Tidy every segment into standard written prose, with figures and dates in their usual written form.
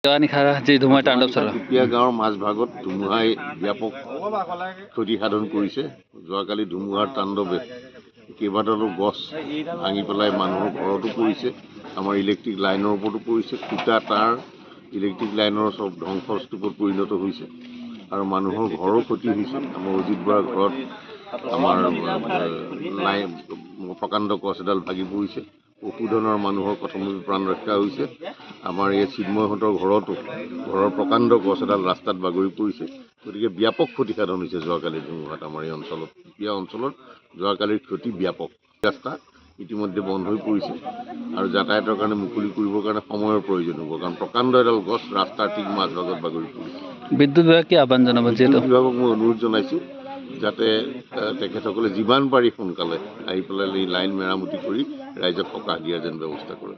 যি ধুমুহাই তাণ্ডৱ চলালে টুপীয়া গাঁৱৰ মাজভাগত ধুমুহাই ব্যাপক ক্ষতি সাধন কৰিছে। যোৱাকালি ধুমুহাৰ তাণ্ডৱে কেইবাটালো গছ ভাঙি পেলাই মানুহৰ ঘৰতো পৰিছে, আমাৰ ইলেক্ট্ৰিক লাইনৰ ওপৰতো পৰিছে, খুটা তাঁৰ ইলেক্ট্ৰিক লাইনৰ চব ধ্বংসস্তূপত পৰিণত হৈছে আৰু মানুহৰ ঘৰো ক্ষতি হৈছে। আমাৰ অজিত বৰাৰ ঘৰত আমাৰ প্ৰকাণ্ড গছ এডাল ভাগি পৰিছে, পশুধনৰ মানুহৰ প্ৰথমতে প্ৰাণ ৰক্ষা হৈছে। আমাৰ এই চিন্ময়হঁতৰ ঘৰতো ঘৰৰ প্ৰকাণ্ড গছ এডাল ৰাস্তাত বাগৰি পৰিছে। গতিকে ব্যাপক ক্ষতিসাধন হৈছে যোৱাকালিৰ ধুমুহাত আমাৰ এই অঞ্চলত। টুপীয়া অঞ্চলত যোৱাকালিৰ ক্ষতি ব্যাপক। ৰাস্তা ইতিমধ্যে বন্ধ হৈ পৰিছে আৰু যাতায়াতৰ কাৰণে মুকলি কৰিবৰ কাৰণে সময়ৰ প্ৰয়োজন হ'ব, কাৰণ প্ৰকাণ্ড এডাল গছ ৰাস্তাৰ ঠিক মাজভাগত বাগৰি পৰিছে। বিদ্যুৎ বিভাগ কি আহ্বান জনাব? বিদ্যুৎ বিভাগক মই অনুৰোধ জনাইছোঁ যাতে তেখেতসকলে যিমান পাৰি সোনকালে আহি পেলাই লাইন মেৰামতি কৰি ৰাইজক সকাহ দিয়াৰ যেন ব্যৱস্থা কৰে।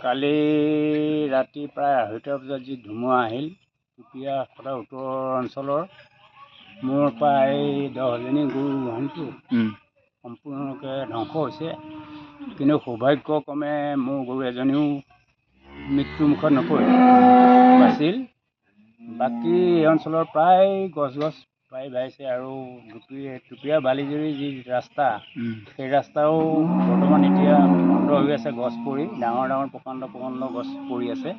কালি ৰাতি প্ৰায় 2:30 বজাত যি ধুমুহা আহিল, টুপীয়া সদা উত্তৰ অঞ্চলৰ মোৰ প্ৰায় 10জনী গৰু গোহালিটো সম্পূৰ্ণৰূপে ধ্বংস হৈছে। কিন্তু সৌভাগ্যক্ৰমে মোৰ গৰু এজনীও মৃত্যুমুখত নপৰিল, বাচিল। বাকী এই অঞ্চলৰ প্ৰায় গছ প্ৰায় বাঢ়িছে আৰু টুপীয়া বালিজুৰি যি ৰাস্তা, সেই ৰাস্তাও বৰ্তমান এতিয়া বন্ধ হৈ আছে, গছ পৰি ডাঙৰ প্ৰকাণ্ড গছ পৰি আছে।